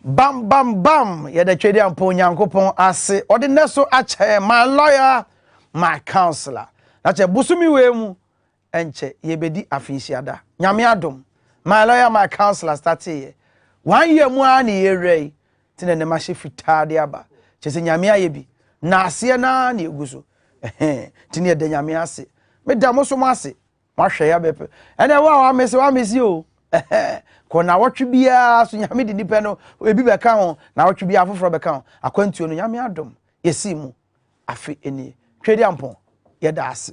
Bam bam bam ye de twede ampo nyankopon ase ode neso ache my lawyer my counselor na che busumi we mu enche ye bedi afinsiada nyame adom my lawyer my counselor start here 1 year mu ani ye rei tine ne ma hye fitade aba che se nyame aye bi na ase na na eguso tine de nyame ase me da mo so mo ase ma hwe ya bepe ene wa mesi o ko na wotwe bia so nyame di nipa no ebi be ka ho na wotwe bia afoforo be ka ho akwantuo no nyame adom yesi mu afi eni twedi ampon ye da ase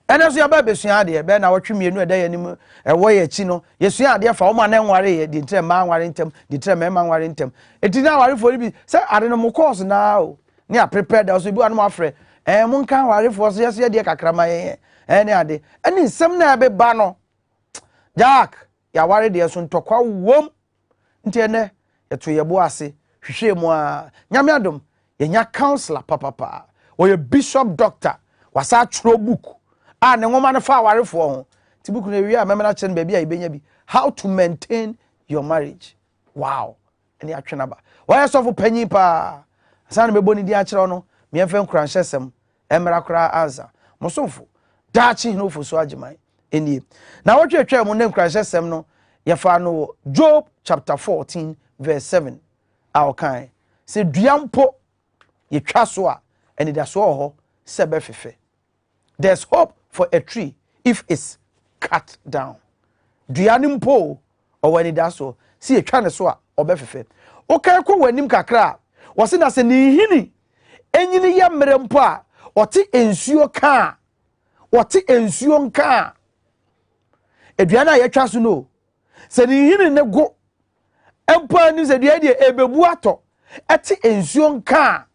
ene so ya ba besua ade be na wotwe mienu eda ye nim ewo ye chi no yesua ade fa wo ma na nware ye di ntre ma nware ntem di ntre ma nware ntem eti na nware fo bi se ade no mo course na o ni a prepared so bi anu afre mo nka nware fo so ye de kakrama ye ene ade ene nsem na be ba no Jack ya ware de so ntokwa wom ntene yeto yebo ase hwehwe mu a nyame adom yenya counselor papa oye bishop doctor wasa tro book a ne ngoma ne fa warefo ho ti book na wi a memena chen ba bia ibenya bi how to maintain your marriage wow eni atwena ba why so for panyi pa san me boni di a kire no me emfa nkura nhyesem emra kura answer mosofo dachi no fo so agiman eni na wotwetwa mu ne nkura nhyesem no yefa no Job chapter 14 verse 7 awokan se duampo ye twa so a eni da so ho sebe fefe there's hope for a tree if it's cut down duanimpo o wani da so si ye twa ne so a obefefe okay ko wanim kakra wo se na se ni hini enyini ye mmerempo a oti ensuo ka oti ensuo nka eduana ye twa so no se ni hini ne go empa ni se dua die ebebu ato eti ensuo nka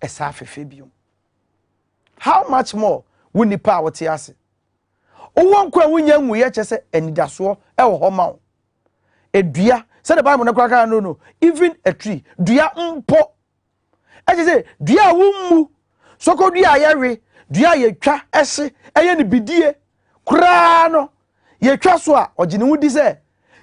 esa afefe biom how much more woni pa wote ase owo nkwa wunya nwu ye chese enidaso e wo homa wo edua se the bible na kwaka no even a tree dua mpo e chese dua wummu soko dua yewe dua ye twa ese eye ne bidie kura no ye twa so a ogene wudi se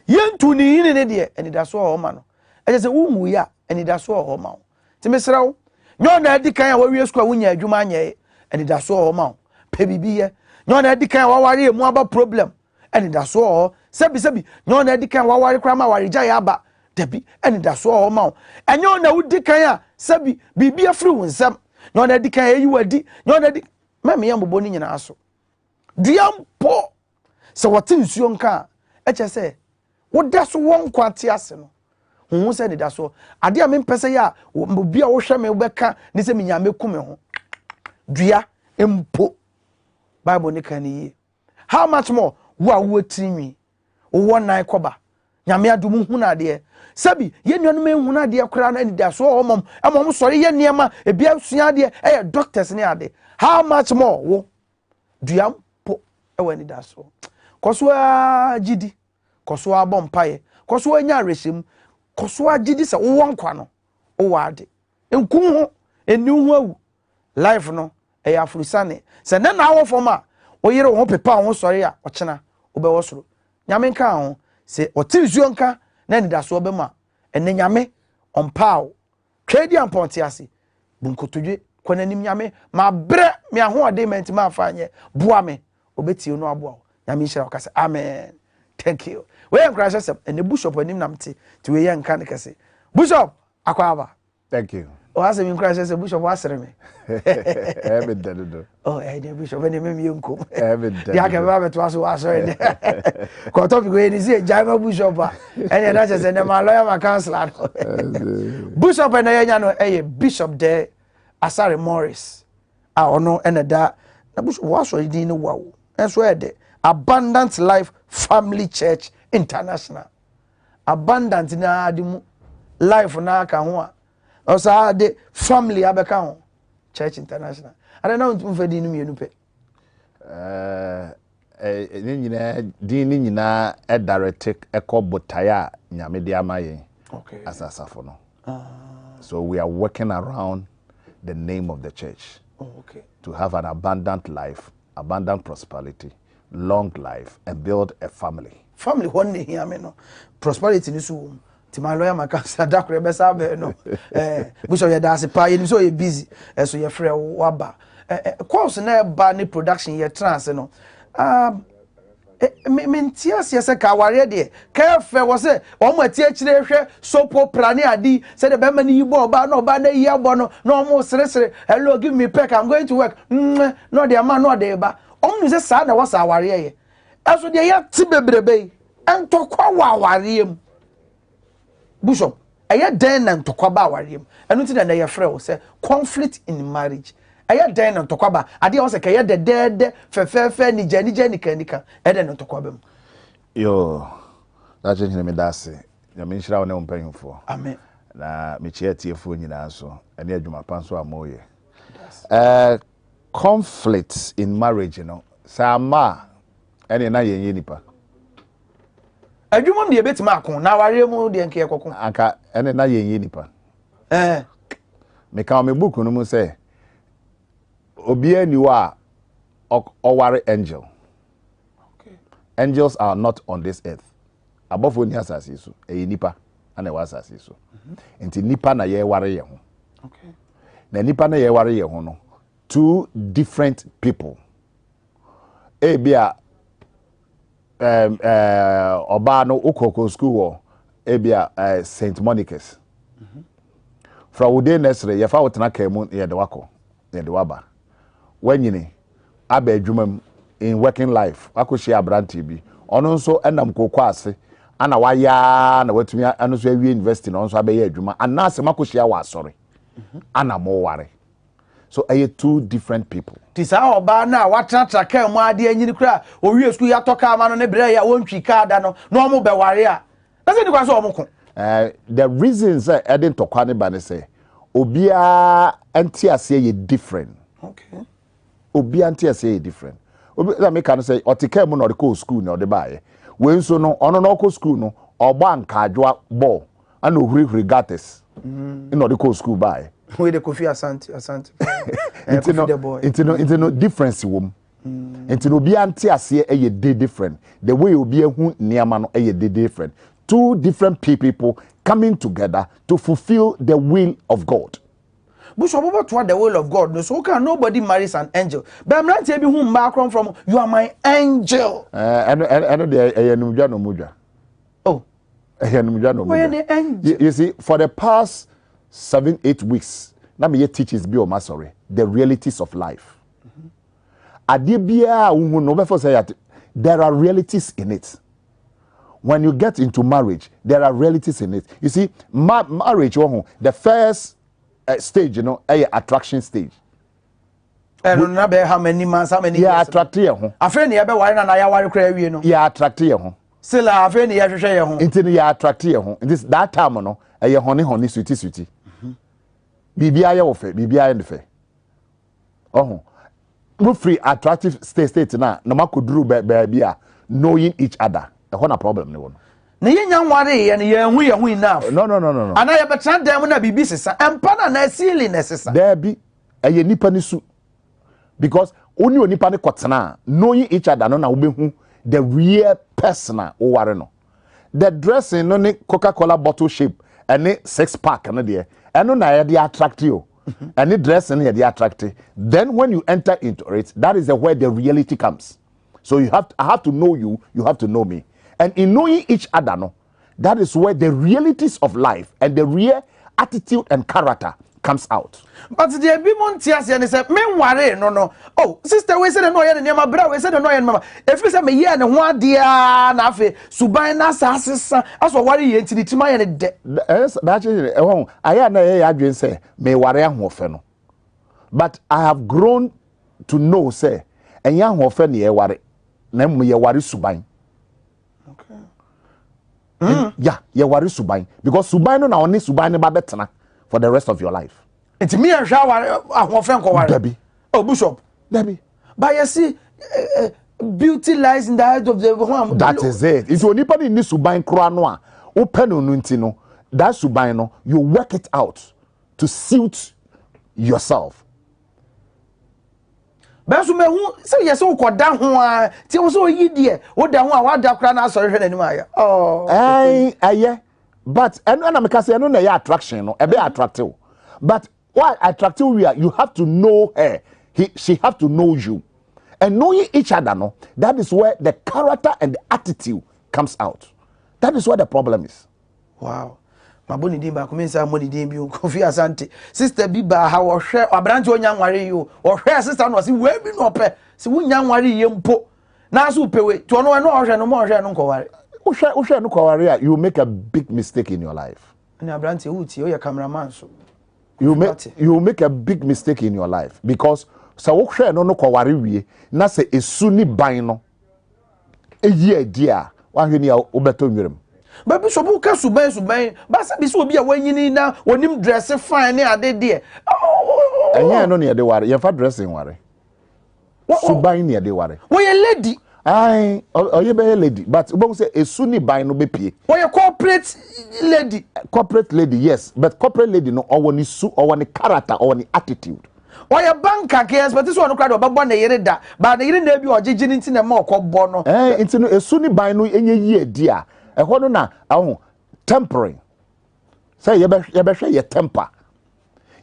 yentu ni yini ne de enidaso homa no e chese wummu ya enidaso homa wo timesra wo nyo na adi kan a wawie school wunya adwuma anye enidaso homa pe bibiye nyo na edi kan waware emu aba problem enidaso ho sebi nyo na edi kan waware kra ma ware gya ya aba dabi enidaso ho ma enyo na wudi kan a sebi bibiye free wunsam nyo na edi kan eyi wadi nyo na edi meme ya mbobɔ ni nyina aso duampo se wote nsuo nka eche se woda so won kwante ase no hu se enidaso ade a mempese ya obi a wo hwɛ me wobɛka ni se minyame kume ho dua empo Bible ni kan yi how much more wo tinwi wo nan koba nyame adum hu na de sabi ye nuanu me hu na de kora na nida so omom sori ye niema ebia sua de doctors ni ade how much more wo duam po e nida so koso agidi koso abompaye koso anya rehim koso agidi se wo nkwa no wo ade enku ho eni hu awu life no afurusane se ne na awo foma oyire wo pepa wo sori a ochena obewo soro nyame nka ho se otinsuo nka na nidaso obema ene nyame ompao twedi amponte ase bunkotodwe konanim nyame ma bre me ahoode menti ma afanye boa me obeti no aboa nyame nhira okase amen thank you we encourage us ene bishop anim namte ti we yanka ne kase bishop akwaba thank you. Oh, as in Christ as a bishop was me. Oh, the bishop and me uncle. The Akababa to us was sorry. Caught up going is a Jama bishop, and that's as a my lawyer, my counselor. Bishop and a bishop there, Asari Morris. I know and that the bishop was already in the wow. That's where the Abundant Life Family Church International. Abundant na life na kanwa. Also the family abeka Church International. I don't know if di nu mienu pe. Ni nyina e direct ekobotaya nyame de amaye. Okay. Asasafo no. So we are working around the name of the church. Oh, okay. To have an abundant life, abundant prosperity, long life, and build a family. Family one day here, no prosperity ni so ti my lawyer makasa dakore be sa be no Bishop ye dance pa ye so ye busy so ye frɛ waba course na ba ni production ye trance no mentia se ka ware de ka fe wo se o mo tie kire hwe sopo prane adi se de be ma ni yibo oba no ba na yi abo no no mo sere hello give me peck I'm going to work no de ma no de ba o mu se sa na wo sa ware ye eso de ye ti bebrebe entokwa wa ware yem Bishop eye den na ntokwa ba ware yem enu ti na ye frɛ wo se conflict in marriage eye den na ntokwa ba ade wo se ka ye de fefefe ni nika ede na ntokwa ba mu yo na chenye me dase ya me nshira wona mpanyufo amen na me chia tiefo nyina so ene adwuma pa so amoye conflicts in marriage no sama ene na yenye nipa adwuma m de betima akon na ware mu de nke ekokon anka ene na yenye nipa me ka me book no mu say obi aniwa oware angel. Okay. Angels are not on this earth. Above only asase so e nipa ana wa asase so. Enti nipa na ye ware ye ho. Okay. Na nipa na ye ware ye ho no two different people. Ebia oba no ukoko school wo ebia St. Monica's. From within nursery ye fa wotena kamu ye de wako ye de waba. When you abe adwuma in working life akohia abranti bi ono nso enam kokọ ase ana waya na watumi ano so awie university no nso abe adwuma anase makohia wa asori ana mo ware so two different people tisa oba na watratra ka mu ade anyini kura owie school ya toka ama no ne bre ya wontwi ka da no no mo be ware a na se ni kwa so omko the reasons I didn't talk ne ba ne say obia anti ase ye different. Okay. Obi anti say different. Obi that make can say otika mu no de go school no de bae. We nso no ono no go school no ogba nka adwa ball and ohuri gates. No de go school bae. We de Kofi Asante. It's no difference wom. Into obi anti ase e different. The way obi ehu niama no e different. Two different people coming together to fulfill the will of God. Bishop about the will of God. No, so can nobody marries an angel. But I'm not telling you whom background from. You are my angel. And the oh, you see, for the past 7-8 weeks, let me teach be on sorry the realities of life. There are realities in it. When you get into marriage, there are realities in it. You see, marriage, the first stage, you know, attraction stage. And not how many months, how many? Yeah, attractive. A friend, you ever wine and I want to crave you know. Yeah, attractive. Still, a friend, you have to share home. Until you are attractive. This that time, no, a honey, sweetie. BBI of it, BBI and the fair. Oh, no free attractive state now. No man could do baby, knowing each other. A problem, no one. Na yenya nware and ye hu enough. No. Ana ye betra dem na bibi sesa. Empa na na asili na sesa. There be eye nipa ni su. Because only onipa ni kwotena knowing each other no na wobehu the real person o ware no. The dressing no ni Coca-Cola bottle shape and 6-pack no there. Eno na ye dey attract you. And the dressing ye dey attract. Then when you enter into it, that is where the reality comes. So I have to know you, you have to know me. And in knowing each other, no, that is where the realities of life and the real attitude and character comes out. But the be montias and say, men worry, no. Oh, sister, we said no, and my brother, we said no, and mama. If you say me, yeah, and 1 dear, nafe, Subina Sassis, as what worry into the Timay and the I am a say, may worry and but I have grown to know, say, and young often ye worry, name me worry Subine. Yeah, you worry Subai because Subai no na only Subai ne ba betena for the rest of your life. It's me and shower a friend ko worry. Debbie. Oh, Bishop. Debbie. But you see, beauty lies in the heart of the one. That is it. If you only need Subai kro no a, open no ntino, that Subai no, you work it out to suit yourself. Bensu me hu say yes o koda ho a ti wo so yi die wo da ho a wa da kra na asori hwe nanim aya oh aye But and I'm say no na attraction no, be attractive. But why attractive we are, you have to know her. She have to know you. And knowing each other, no, that is where the character and the attitude comes out. That is where the problem is. Wow. Maboni dimba kumensa moni dimbi Kofi Asante. Sister Biba ha wo hwe abranti onyanware yo. Wo hwe sister no si we bi no pe. Si wunyanware ye mpo. Na so pewe. To no no hwe no mo hwe no nkoware. Wo no kware, you make a big mistake in your life. Na abranti uti o ye cameraman so. You make a big mistake in your life because so wo hwe no kware wie na se esu ni ban no. Eyi adi a wa hwe ni a obeto nwirem. Baby so bu ka suban ba se bi so obi a wanyini na wonim dress fine ne ade de. Enye no ne de ware, ye fa dressing ware. Suban ne de ware. Wo ye lady. Ai, oye be lady, but we say esu ni ban no be pie. Wo ye corporate lady. Corporate lady, yes, but corporate lady no owo ni su, owo ni character, owo ni attitude. Wo ye banker ke expect so no kra do babo na yere da. Ba na yere na bi ogege ni nti na ma okobbo no. Nti no esu ni ban no enye yi adi a. Ehwo no na aho tempering. Say ye be hwe ye temper.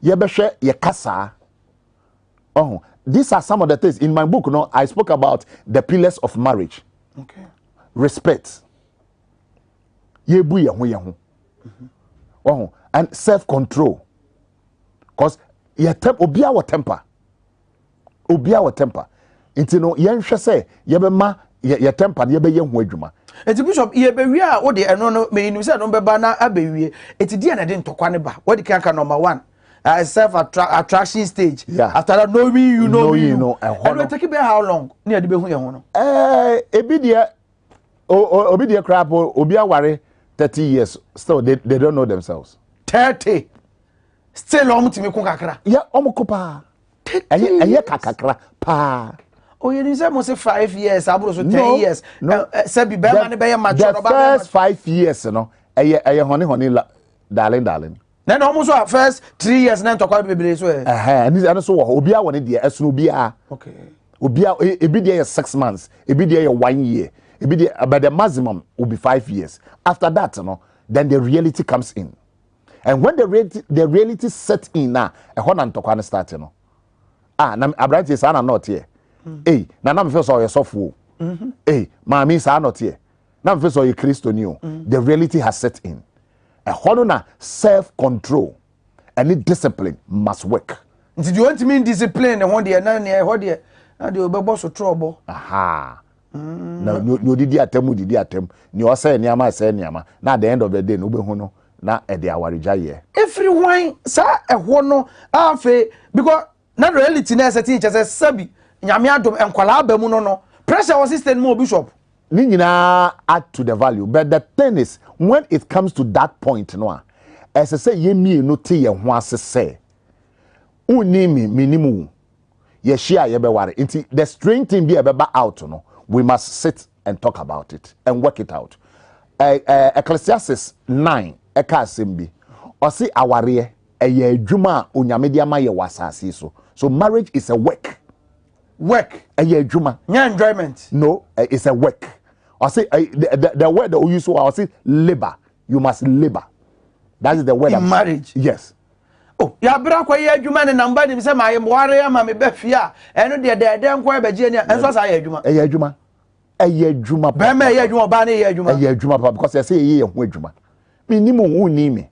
Ye be hwe ye kasa. Oh, these are some of the things in my book. No, I spoke about the pillars of marriage. Okay. Respect. Ye bu ye ho. Oh, and self-control. Cause ye obia wa temper. Obia wa temper. Inti no ye nhwe say ye be ma ye temper ye be ye ho adwuma. Eti bishop ye be wi a wo de eno no me inu say no be ba na abewie. Eti die na de ntokwa ne ba. What the can number 1. Self attraction stage. Yeah. After that, know me, you know me. And we take it how long? Near the behu no. Ebidia, obidia crap, obia worry 30 years. Still, they don't know themselves. 30. Still, to me kakra. Yeah, omokopa. Aye kakra pa. Oh, you say must say 5 years. I so 10 years. No, Sabi be man be mature. The first 5 years, no. Aye, honey, darling. Then almost first 3 years na ntokwa bebere so and so obia won dey esunu obia. Okay. Obia ebi dey 6 months, ebi dey 1 year, ebi dey but the maximum will be 5 years. After that, then the reality comes in. And when the reality set in now, ehon na ntokwa start na abranti sa na not here. Na me feel so yesofo. Mami sa not here. Na me feel so you Christian. The reality has set in. A honor self-control and discipline must work. Did you want to mean discipline and one day and the boss of trouble? Aha. No, you did attempt. You say Niama, say Niama. Now at the end of the day, no be hono. Na e de awarija. Everyone, sir, a hono, afe, because not reality na certain just sabi, Nyame adom enkwala abamu no. Pressure was system more bishop. Nina add to the value, but the thing is, when it comes to that point, no, as I say, ye me no te ye ho ase say, uni me minimum, ye share ye be worry. The strange thing be ebe out, no, we must sit and talk about it and work it out. Ecclesiastes 9, eka asembi, osi aware eye adwuma onyame de ama ye wasase so marriage is a work. Eye adwuma. Yeah, enjoyment. No, it's a work. I say the word that we use, I say labor. You must labor. That is the word. In marriage. Yes. Oh, ya bra kwa ye adwuma ne namba nim say my mware ama me befia. Eno de nko e beje ne enso sa ye adwuma. Eye adwuma. Eye adwuma. Be me ye adwuma ba ne ye adwuma. Eye adwuma because I say ye ho adwuma. Me ni mo uni me.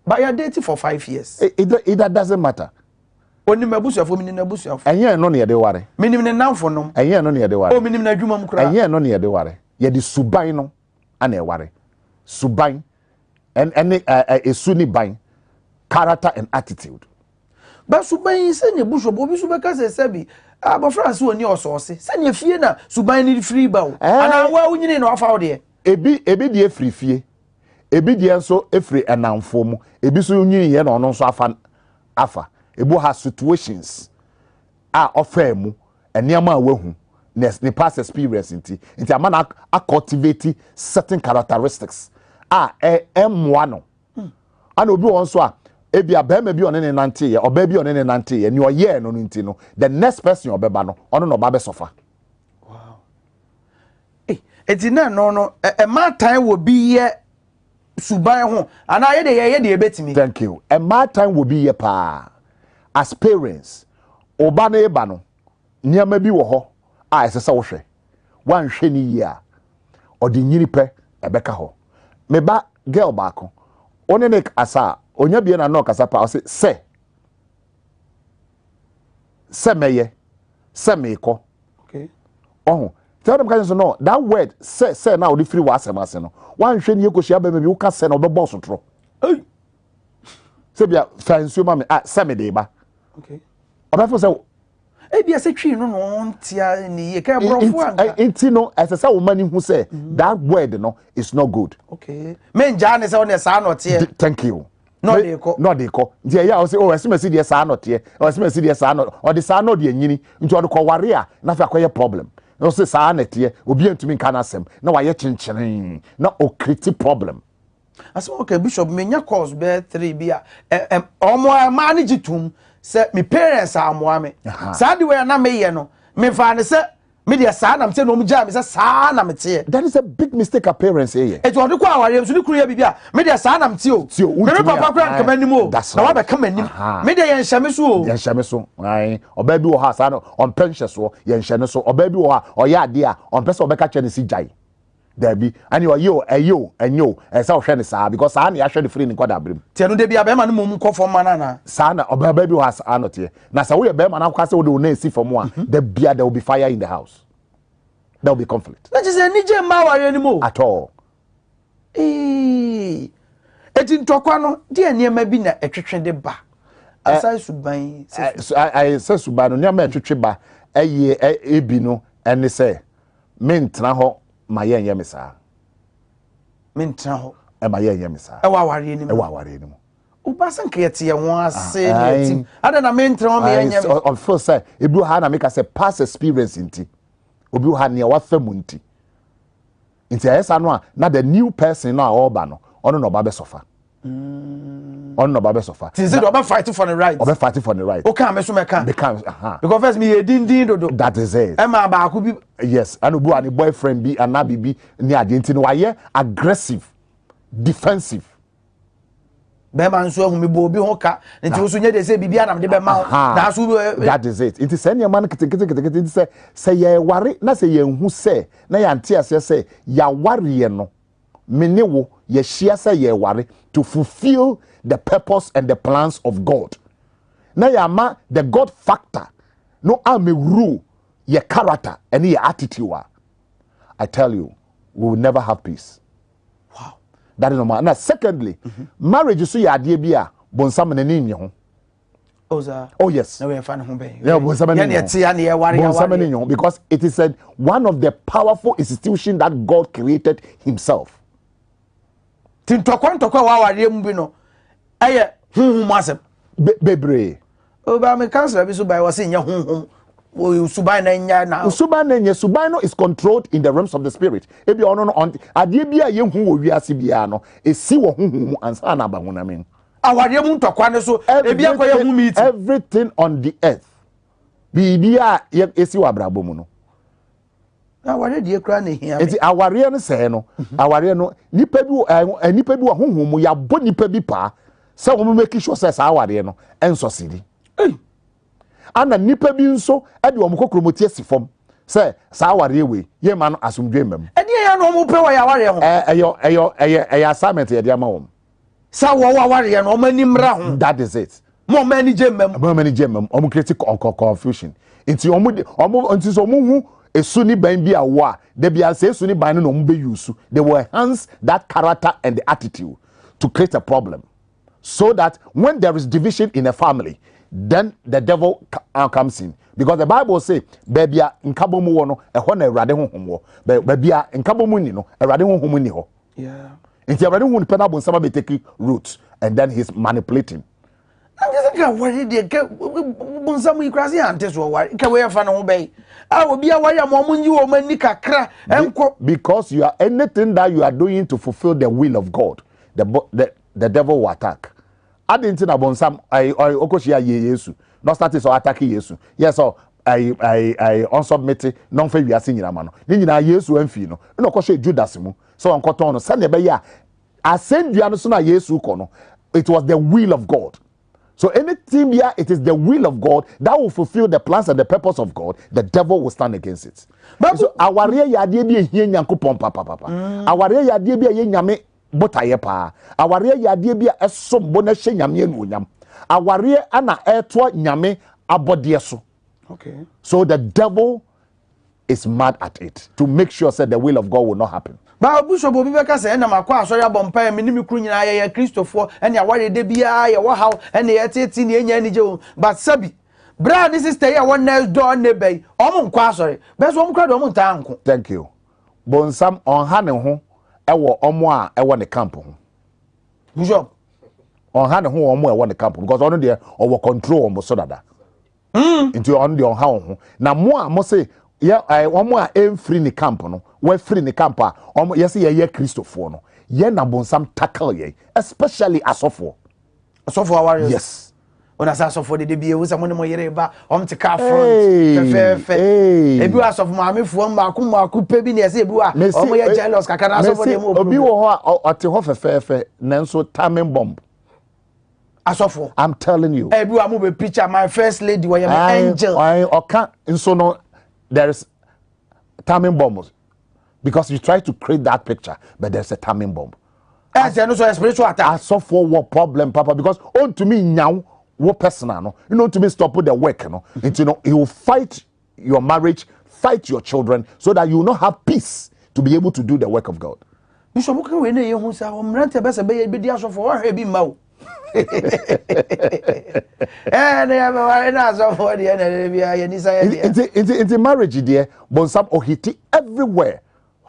But you are dating for 5 years. It doesn't matter. Oni mabusuafo mini na busuafo. Enye no ne ye de ware. Minim ne namfo no. Enye no ne ye de ware. O minim na adwuma mu kra. Enye no ne ye de ware. Ye de suban no ana e ware. Suban and esuni ban character and attitude. Ba suban se ne busuafo obi su be ka se sebi abofra se oni osose. Se ne fie na suban ni free ba o. Ana wa unyini na wafa wo de. Ebi de free fie. Ebi de nso efri enamfo mu. Ebi so unyini ye na ono nso afa. Ebu has situations offer mu eniama awehu ne past experience nti amana cultivate certain characteristics emwa no ana obi won so ebi abema bi one ne nante ye oba bi one ne nante ye ne oye no nti no the next person obeba no ono no ba be suffer. Wow. Eti na no e ma time wo bi ye suban ho ana ye de ebetimi. Thank you. And my time will be here pa. As parents, oba na eba no niam bi wo ho a esesa wo hwe. Wan hwe ni yi a odi nyiri pe ebeka ho. Me ba girl baako. One ne asa onya bie na no kasa pa o se meye se meko. Okay. Oh, tell them guys no that word say now the free was ase no. Wan hwe ni ekohia ba me uka se na obebo so tro. Hey. Se bia fansu ma me se me de ba. Okay. Obefo se bia se twi no ntia ni ye ka brofo anka. Enti no esesa wo mani hu say that word no is not good. Okay. Men ja ne se one sa no te. Thank you. No de ko. No de ko. Ntia ya o say esimesi de sa no te. O esimesi de sa no. O de sa no de nyini. Nti o de ko ware a na fa akoye problem. No say sa na te. Obi antumi nka na asem. Na wa ye chenchen. Na o create problem. Aso okay bishop menya course be 3 bia omo manage tum se me parents amoa me sa de we na me ye no me fa ne se me de sa na me te no mja me se sa na me te. That is a big mistake of parents here. E to de ko aware so ni kuru ya bibia me de sa na me te o me papa kura nka manim o na wa be ka manim me de ye nhame so o ye nhame so ai oba bi wo ha sa no on pension so ye nhane so oba bi wo ha o ya ade a on pese obeka che ne si jai there be and you enyo esa o hwe ne sa because sa na ya hwe ne free ni kwada brem tie no de bia be ma no mum ko fom mana na sa na oba bi wo ha sa no te na sa wo ye be ma na kwase wo de na si fom a the bia there will be fire in the house. There will be conflict. That is a nije ma ware anymore. At all. Eti ntokwa no de eniema bi na etwetwe de ba. Asai suban. I say suban no niam etwetwe ba eye ebi no ene say mentna ho ma ye nyem sa. Mentna ho e ma ye nyem sa. E wa ware anymore. E wa ware anymore. Ubasan ke yete ye ho ase ne tim. Ada na mentna ho me nyem. On first say ebi ha na make say past experience nti. Obi ha ne wa fa mu nti. Nti esa no a na the new person no a oba no ono no ba be sofa. Ono no ba be sofa. Ti say oba fight for the right. Oba fight for the right. O kan me so me kan. Because first me din dodo. That is it. E ma ba ko bi. Yes, and obu ani boyfriend bi and abi bi ni ade nti no wa ye aggressive, defensive. Be man so hu me bo obi ho ka nti wo so nya de say bibia na me de be ma na so that is it. It is any man kete say ye ware na say ye hu say na ya nte ase say ya ware ye no me ne wo ye hia say ye ware to fulfill the purpose and the plans of God. Na ya ma the God factor no am rule your character and your attitude. I tell you, we will never have peace. Wow. That is normal. Now, secondly, marriage is so ya idea be a bonsam na ni ho. Oh yes. No we fan ho be. Yeah, bonsam na ni because it is said one of the powerful institutions that God created himself. Tin tokwa wa ware mu bi no. Aye hunhum asem. Bebre. Oba me council bi so by was nya hunhum. Suban na nya na. Suban no is controlled in the realms of the spirit. Ebi ono no on ade bia ye hu wo wiase bia no esi wo hunhum ansa na ba hunamen. Awade mu ntokwa ne so ebi akoye hu meet. Everything on the earth. Bibia ye esi wa brabo mu no. Awade de kra na hia. Enti aware no se no, aware no nipa bi wa hunhum mu ya bo nipa bi pa se wo make sure se sa aware no enso sidi. Ana nipa bi nso e de omkokromoti asifom se sa aware we ye ma no asomdwe mam e de ya no mo pe wa ya aware ho eyo assignment ye de ma wom sa wo aware no o mani mra ho. That is it. Mo mani jemam omo create confusion nti nti so mo hu esu ni ban bi awo a de bia se esu ni ban no mo be use they will enhance that character and the attitude to create a problem so that when there is division in a family then the devil comes in because the Bible say babia nkabomu wo no ehọ na awurade honhom wo babia nkabomu ni no awurade honhom ni ho. Yeah. Nti awurade honhom ni pena bon sama be take root and then he's manipulating. I'm just like worry de bon sama ikrasi ante so worry ka we fa no ho bay obi a worry am omunyi wo mani kakra enko because you are anything that you are doing to fulfill the will of God the devil will attack. I didn't know about some I okoshia Yesu. Not started so attacking Yesu. Yes, so I unsubmit non fair we are singing amano. Then you Yesu and Fino. No koshe Judas mu. So on cotton, send a beya ascendua no so na Yesu kono. It was the will of God. So anything here, it is the will of God that will fulfill the plans and the purpose of God. The devil will stand against it. So our yadie bi ehie Nyankopon papa. Our yadie bi ehie Nyame botaye pa. Our yadie bi esom bo na hye Nyame enuonyam. Our ana eto Nyame abodie so. Okay. So the devil is mad at it to make sure that the will of God will not happen. Ba Bishop obi beka say na makwa asori abompa me ni me kru nyina ye Christopher ene aware de bia ye wo haw ene ye tete ne enya ni je o but sabi bra this sister here one next door neighbor omo nkwa asori be so omo kra do omo nta anko. Thank you. Bonsam on ha ne ho ewo omo a ewo ne camp ho. Bishop on ha ne ho omo ewo ne camp because ono de owo control omo so dada. Into on the on ha ho na mo a mo say yeah, omo a em free ni camp no we free ni camp a omo yes ye Christopher no ye na bonsam tackle ye especially asofo warriors. yes ona sa asofo de bia wo sa mo ne mo yere ba om te car front fe ebi asofo ma me fuo maku pe bi na ye se ebi wa omo ye jealous kaka na asofo de mo obi wo ho a ate ho fe nanso timing bomb asofo. I'm telling you ebi wa mo be preacher my first lady wa ye angel I oka nso no there's timing bombs because you try to create that picture but there's a timing bomb. No so spiritual attack. I suffer what problem papa because on to me now what personal no you know to me stop with the work no and you know he will fight your marriage, fight your children so that you will not have peace to be able to do the work of God. Bishop can we na ye hu sa o mrante be se be di asofo o hwe bi ma o it's a marriage there, but some ohiti everywhere.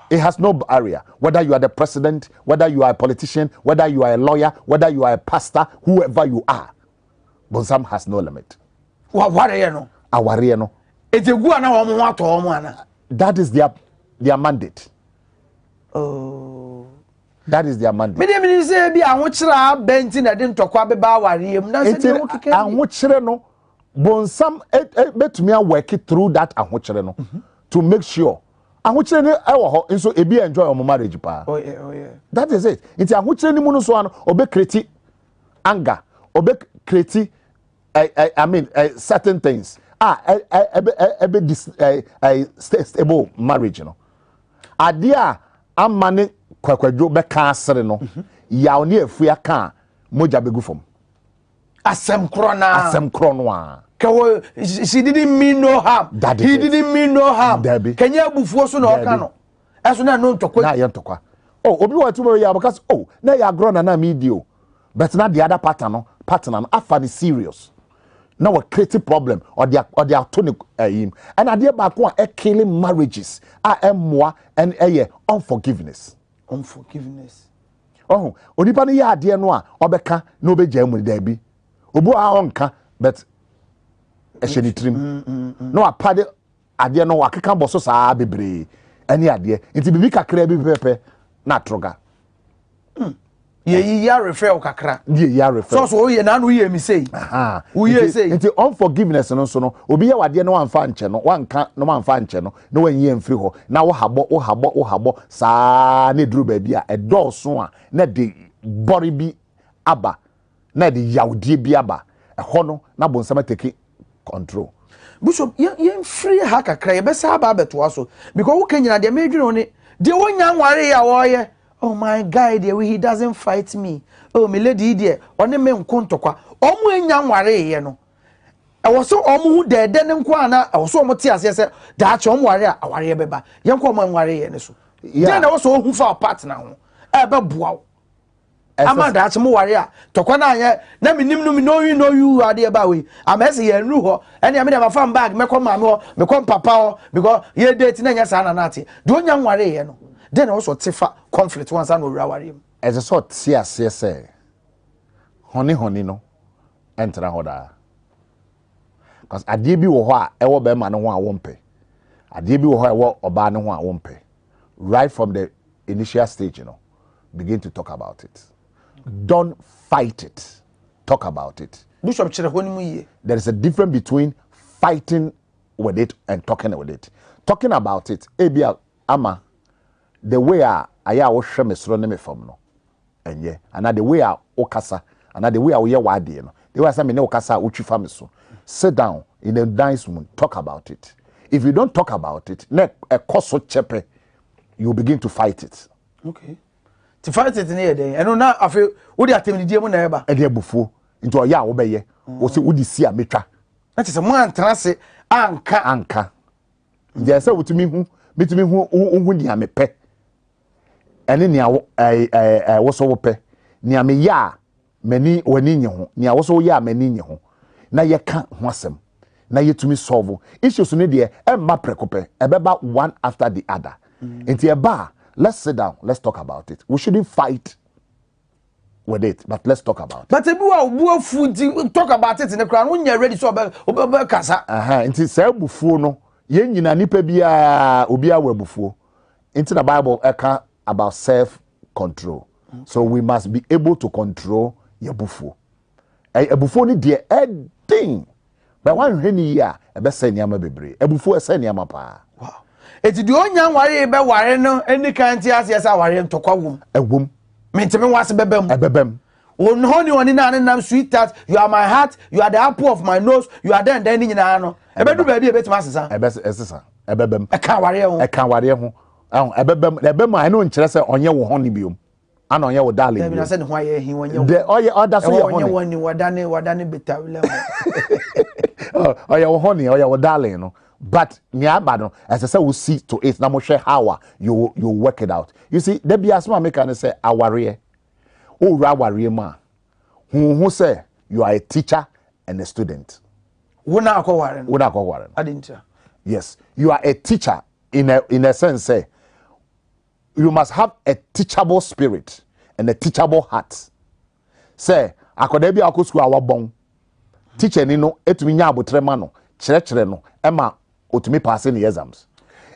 It has no barrier. Whether you are the president, whether you are a politician, whether you are a lawyer, whether you are a pastor, whoever you are, Bonsam has no limit. What are you no? Aware no. It's a good ana. That is their mandate. Oh. That is their mandate. Me say bi anwochira benti na de ntokwa beba awariem na say de wokike. Anwochire no Bonsam betumi a work through that anwochire no to make sure anwochire ne ewo ho nso ebi enjoy your marriage pa. Oh yeah. That is it. It's anwochire ni mu no so an obe create anger, obe create I mean certain things. Stable marriage no. Adia amane kwakwadwo be ka asere no ya oni afu aka moja begu fom asem kro no a she didn't mean no harm. He didn't mean no harm. Kenya abufuo so na oka no eso na no ntokwa na ye ntokwa obi wa tumo ya because na ya agro na medio but na the other partner no afa ni serious na what create problem or their tonic and ade ba ko a killing marriages emwa and unforgiveness. Onipa no ya ade no a obeka na obegya mu da bi obu a onka but ehye trim no apade ade no akeka boso saa bebre ani ade nti bibi kakra bi pepe na troga ye ya refer kakra ya refer so ye na no ye mi say ye say nti unforgiveness no so no obi ya wade no wanfa nche no wanka no wanfa nche no na wanyi emfiri ho na wo habo saa ne duru ba bi a edoso a na de bori bi aba na de yawdie bi aba ho no na bonsama take control. Bishop ye free ha kakra ye be sa ba beto aso because wo kanyina de medwene ne de wonya nware ya wo ye. Oh my guy there he doesn't fight me. Oh my lady there one me nkontokwa omo enya nware ye no e wo so omo hu de ne nko ana e wo so omo ti ase se da che omo ware a aware beba ye nko omo nware ye ne so then na wo so hu fa partner ho e be boa ama da che mo ware a tokwa na anya na minim no no you ade ba we amese ye nru ho ene me da fa bag me ko ma me ho me ko papa ho because ye date na nya sa na nate do onya nware ye no then also tifa conflict once and over aware as a sort say honey no enter hoda because ade bi wo ho a ewo be ma no ho a wompe ade bi wo ho a ewo oba no ho a wompe right from the initial stage begin to talk about it. Don't fight it, talk about it. Bishop chere ho ni mu ye there is a difference between fighting with it and talking with it. Talking about it ebia ama the way aya wo hwe mesoro ne me fam no enye and the way a okasa and the way a we wade no the way say me ne okasa utwi fam so sit down in a nice mood talk about it. If you don't talk about it ne a koso chepe you begin to fight it. Okay. To fight it near day. And now I feel what you are telling me neighbor. E dey bufu into oya wo beye. Wo se wodi si ametwa. That is a man trance anka. There say wotumi hu hu ni amepe. Ene ni wo so wo pe. Ni ame ya mani wani nye ho. Ni wo so ya mani nye ho. Na ye ka ho asem. Na ye tumi solve issues ne de e ma prekope. Ebeba one after the other. Into a bar, let's sit down, let's talk about it. We shouldn't fight with it, but let's talk about it. But if you food talk about it in the crown, when you're ready, so about casa. Into say bufu no, yen yina nipa biya ubia we bufu. Into the Bible, eka about self-control. So we must be able to control your bufu. A bufu ni dear thing. But one heni ya, a best say nyama bebre. A bufu a say nyama pa. Wow. Eti di onya ware be ware no any kan ti ase asa ware ntokwa wom ewom menteme wase bebem ebebem won honi oni na nam sweetheart you are my heart you are the apple of my nose you are then nyina no ebedu ba bi ebetima asesa esesa ebebem e kan ware ho ebebem a no nkire se onye wo honi biom ana onye wo darling biom na se ne ho aye hi wonye de oye oda so ye honi wonye woni wadane betawle oye wo honi oye wo darling no. But niabado as I say we see to it na mo share how you work it out. You see there be asma make an say aware o aware ma who say you are a teacher and a student. Wona akoware I didn't. Yes, you are a teacher in a sense say you must have a teachable spirit and a teachable heart. Say akoda bi akosku awabon teacher ni no etumi nya abotrema no kire no ema otumi pass in exams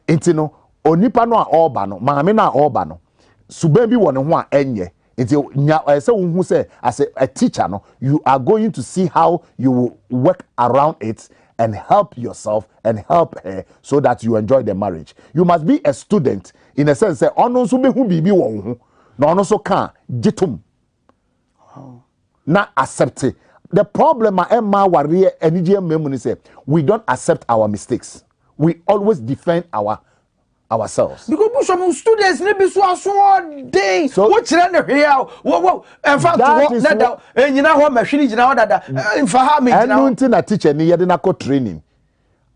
enti no onipa no a oba no maame na oba no suban bi won ho a enye enti nya say wo say as a teacher no you are going to see how you will work around it and help yourself and help her so that you enjoy the marriage. You must be a student in a sense say ono so be hu bibi wo ho na ono so kan gitum na accept it. The problem Emma Warrior and EGM say we don't accept our mistakes. We always defend ourselves. Because some students maybe so day. So what children here? Whoa, in fact, you know what machine is now that in Fahami. I don't think a teacher near the training.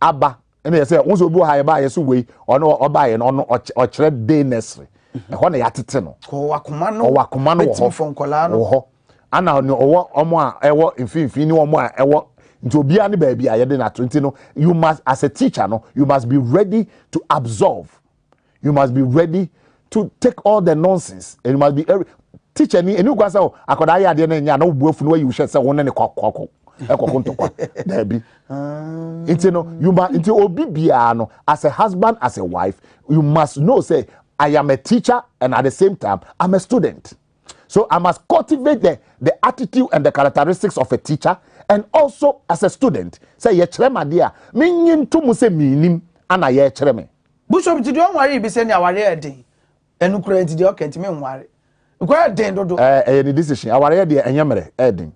Abba, and they say, also go high by a way or buy an or trade day nursery. And when they are titano or Wakumano from Colano. Ana no omo a ewo mfimfini omo a ewo nti obi ani baby ayede na 20 no you must as a teacher no you must be ready to absorb, you must be ready to take all the nonsense and you must be teacher ni enu kwa say akoda ya de na nya na obuafu no you share say won ne kwakwa ekokontokwa there be nti no you must nti obi bia no as a husband as a wife you must know say I am a teacher and at the same time I'm a student. So I must cultivate the attitude and the characteristics of a teacher and also as a student. Say ye chrema dia minyin to mu se minim ana ye chreme. Bishop ti don ware bi se ne aware eden. Enu kura nti de okenti me nware. Nkwa eden dodo. Any decision aware de enyemere eden.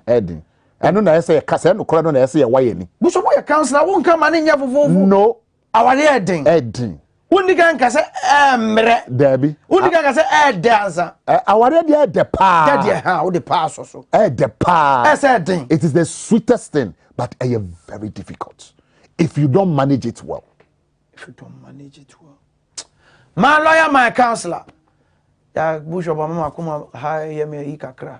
Eden. Enu na say kasa enu kura no na say ye waye ni. Bishop ye counselor won ka ma ne nya fofofu. No. Aware eden. Eden. Undigan ka se emre Debbie undigan ka se dancer aware dey the pa dey ha wo the pa so the pa it is the sweetest thing but very difficult if you don't manage it well. My lawyer, my counselor ya bishop mama kuma ha ye me ikakra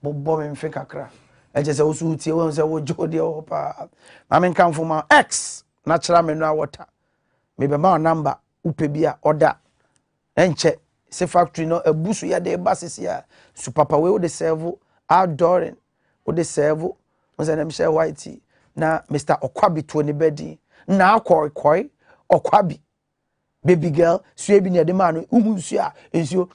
bobo me mfe kakra e je se wo su tie wo se wo jode o pa ma men kan fo ma x natural menu water me be ma number upe bia order enche se factory no abusu ya de basisi ya su papa we wo de serve outdooring wo de serve wo se na me share white na Mr. Okwabi to ni bedi na akoi Okwabi baby girl su ebi ne de ma no umunsu a ensuo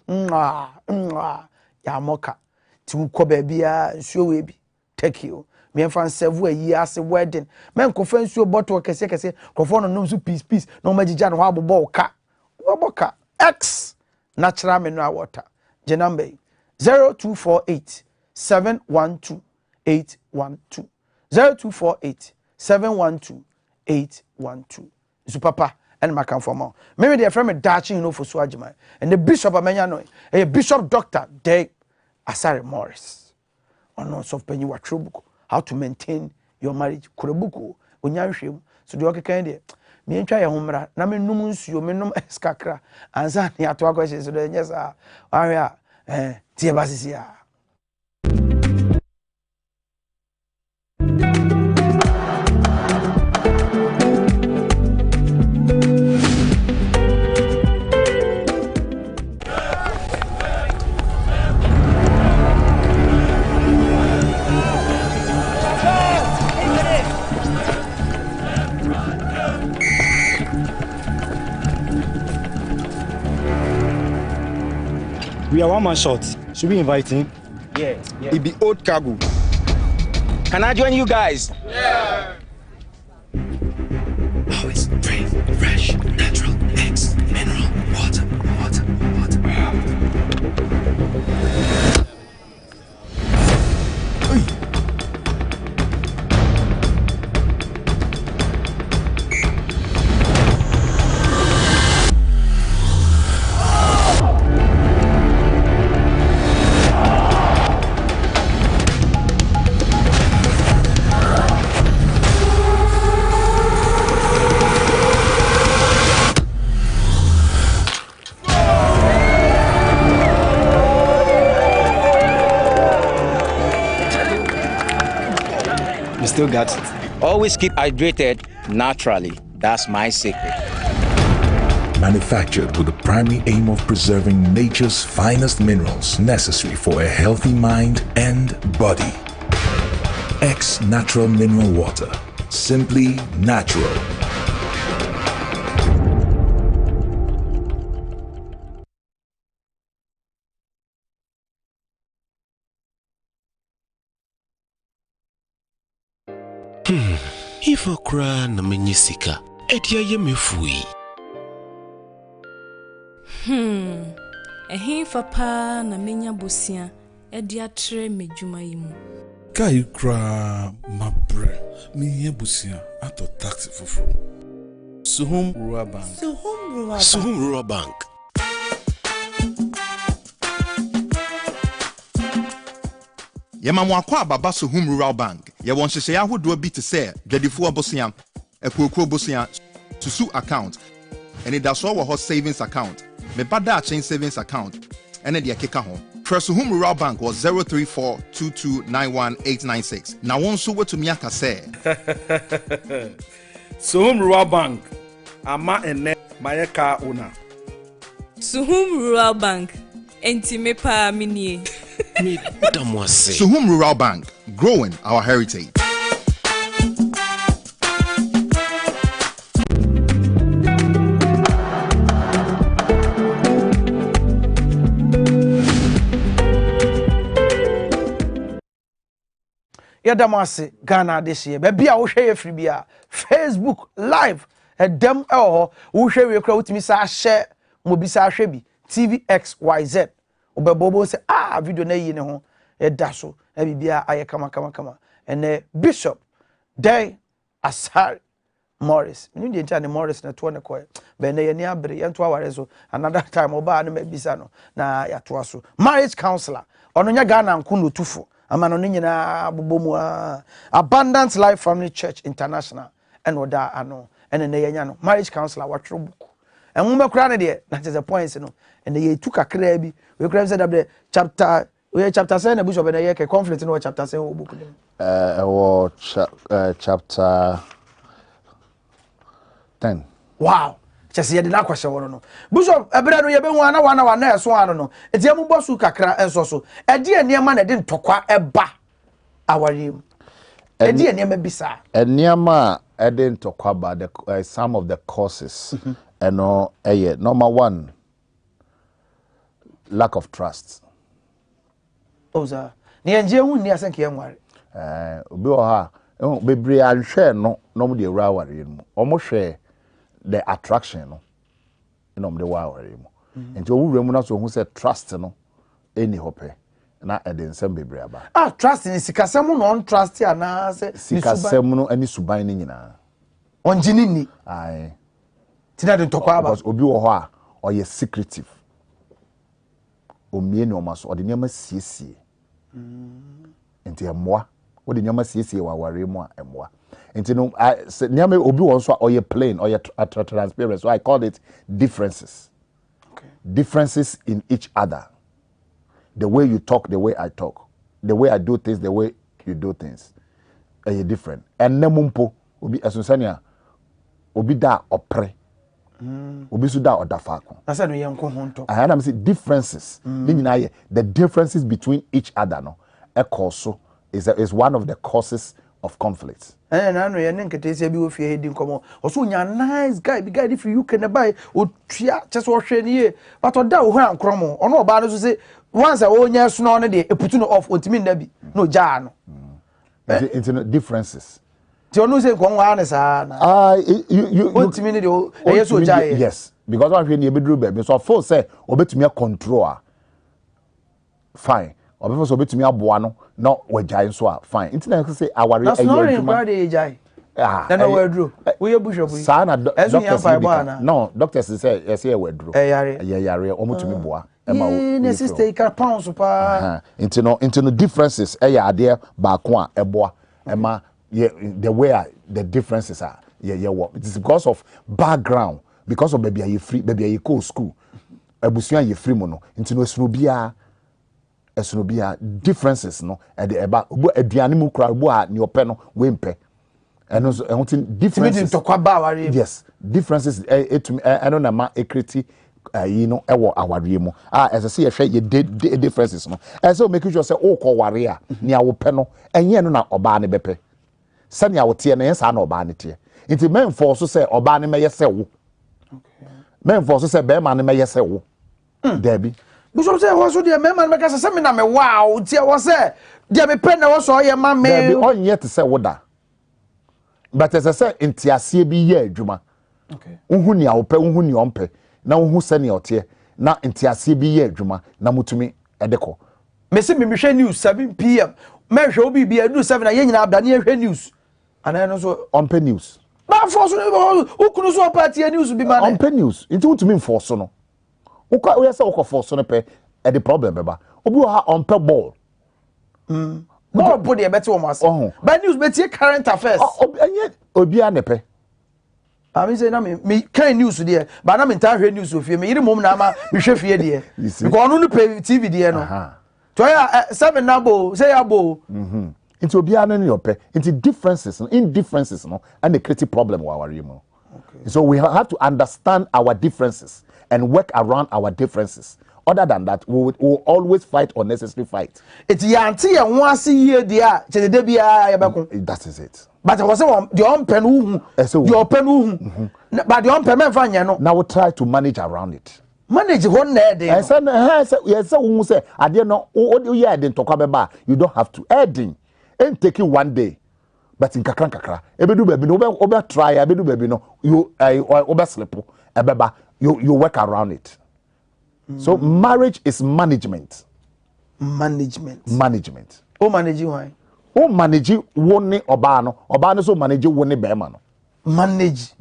ya moka ti wo ba bia ensuo we bi take you me fan serve ayi ase wedding men ko fan nsuo bottle kese ko no nso piece no magija no abobo ka x natural mineral water je number 0248 712 812 0248 712 812 so papa and my come from maybe they from a dachi you know for so agima and the bishop amenya no a bishop doctor Day Asare Morris on so penny wa trobuko how to maintain your marriage kurebuko onyanhwem so the okeka dey me ntwa ye homra na me num nsuo me num eskakra ansa ne ato akwese so dey nyesa ahwe a tie basisi a We are one man short. Should we invite him? Yeah. It be old cargo. Can I join you guys? Yeah. Always brave, fresh, natural, X, mineral, water. Still got it. Always keep hydrated naturally. That's my secret. Manufactured with the primary aim of preserving nature's finest minerals necessary for a healthy mind and body. X Natural Mineral Water. Simply natural. If I cry na menyisika, edia ye mefui. Ehin fa na menya bosia, edia tre medwuma yimu. Kai kra mabre, me busia ato taxi fufu. Suhum Rural Bank. Suhum Rural Bank. Yema mwakwa baba Suhum Rural Bank. Ye won hyehyɛ ahodo bi te sɛ dwadifo abosia, ekuokuo abosia, susu account, ene da so wɔ hɔ savings account, me bada chain savings account, ene de akeka ho. Hwɛ Suhum Rural Bank was 034229186. Na won so wetumi aka sɛ Suhum Rural Bank. Ama ene mayeka owner. Suhum Rural Bank. Enti me pa minie. Suhum Rural Bank, growing our heritage. Yadamase Ghana this year. Baby, I will share free bia Facebook live. A dem who share your crowd me share mobisa shebi TVXYZ. Bobo say video na yi ne ho e da so e bibia aye kama and Bishop Day Asare Morris you dey enter Morris na to ne koy be na ye ni abere ye to aware so another time oba na mabisa no na ya to so marriage counselor ono nya Ghana nko no tufo ama no nyina bobomu Abundant Life Family Church International and oda ano and na ye nya no marriage counselor watro book and we kura ne de na the points no and ye tu kakra bi we kura say that chapter we chapter 7 na bishop na ye ke conflict no chapter 7 book ni chapter 10. Wow, just ye de na kwese wono no bishop ebere no ye be hu ana wana na eso ano no etie mu bosu kakra enso so e de niema na de ntokwa eba awarem e de niema bisa Niema e de ntokwa ba the some of the causes no number one, lack of trust. Oza ni enje hu ni asenke enware obi o ha bebre anhwe no de ewura aware mu omo hwe the attraction no mo de wa aware mu enti owura mu na so hu say trust no eni hope na eden sem bebre aba trust ni sikasem no trust ya na se sikasem no ani suban ni nyina onjini ni ai tina de ntokwa aba because obi wo ho a oye secretive omie ni omaso ode nyama siesie enti emoa ode nyama siesie wa ware mu a emoa enti no nyama obi won so a oye plain oye transparent, so I called it differences. Okay. Differences in each other. The way you talk, the way I talk, the way I do things, the way you do things, are different. And nemumpo obi esunsania obi da opre, obi su da odafako. Na say no yenko ho nto. I am say differences. The differences between each other no, is one of the causes of conflict. Na no ye nkete sia bi wo fie hedi nkomo. Oso nya nice guy, big guy if you can buy otua chese wo hwe ne but oda wo ho ankromo. Ono oba no so say once a wo nya so no ne de eputu no off otimi na bi no ja no. It's differences. Ti onu say nko nwa ne sa na. You otimi ne de e so ja ye. Yes, because one hwe ne ebeduru be so for say obetumi control fine. Obi so betumi aboa no no wajai so a fine internet say aware ayeduma na no wadro we bishop sa na doctors no doctors say yes e wadro yare omutumi boa e ma wo ne sister ka pounds pa into no differences e ya ade ba ko a eboa e ma the way the differences are what it is because of background, because of baby you free baby you go school abusuan you free mo no into no esunu bia differences no e de eba obo aduane mu kura obo a ne ope no we mpe eno so differences yes differences etumi eno na ma ekriti you know ewo aware mu ese se ye hwe ye differences no ese make sure say o ko ware a ne a wo pe no enye no na oba ne bepe se ne a wo te ne yensa na oba ne te nti men force say oba ne meye se wo okay men force say be ma ne meye se wo Debbie Bishop say was the man make say me na me wow tie was say dia me pen na was ye ma me Debbie on yet say woda but as I say ntiase bi ye adwuma okay unhu ni a wo pe unhu ni ompe na unhu se ne ote na ntiase bi ye adwuma na mutumi edeko me se me hwe news 7 pm me hwe obi bi adu 7 na ye nyina abda na ye hwe news ana no so ompe news ba force no ukunu so party news bi ma na ompe news nti mutumi force no uka we say uko force no pe e the problem beba obi ha on pe ball ball put the better one say but news better current affairs obi anepe I mean say na me kind news there but na me enta hwe news ofie me yiri mom na ma me hwe fie there because onu no pay TV there no to ya 7 na bo say ya bo into obi anu no pe into differences no and the create problem wa ware mu okay so we have to understand our differences and work around our differences. Other than that, we will always fight unnecessary fight. It's yanti ya wasi ye dia chede de bia ya beko. That is it. But I was saying the on pen hu, the open hu. But the on pen men fanya no. Now we try to manage around it. Manage one there dey. I said yes we say ade no o ye ade ntokwa beba you don't have to adding and take it one day. But in kakra ebedu baby no obe try ebedu baby no you obe slip ebeba you work around it. So marriage is management. Management. O manage why? O manage woni oba no so manage woni bema no. Manage.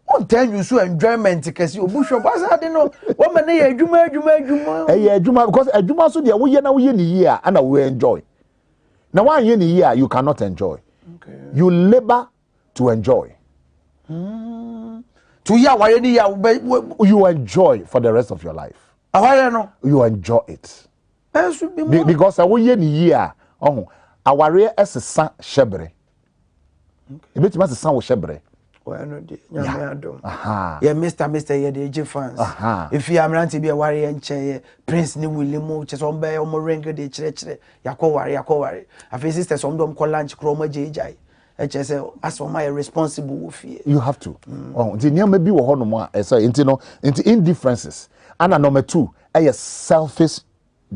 On tell you so enjoyment kesi obusho basa de no wo mane ye adwuma. Adwuma because adwuma so de wo ye na wo ye ni ye a na wo enjoy. Na one ye ni ye you cannot enjoy. Okay. You labor to enjoy. You enjoy for the rest of your life. You enjoy it. Because we ye ni year. Aware as a san shebre. A bit must sound shebre. Yeah, Mr. Ye the fans. If you am to be a warrior and chair, Prince New William, just on by Omorenga de Chre, Yako worry. I face sisters on them call lunch chroma JJ. HSL as for my responsible with you. You have to. The near maybe we hold no more. So into indifferences. And number 2, a selfish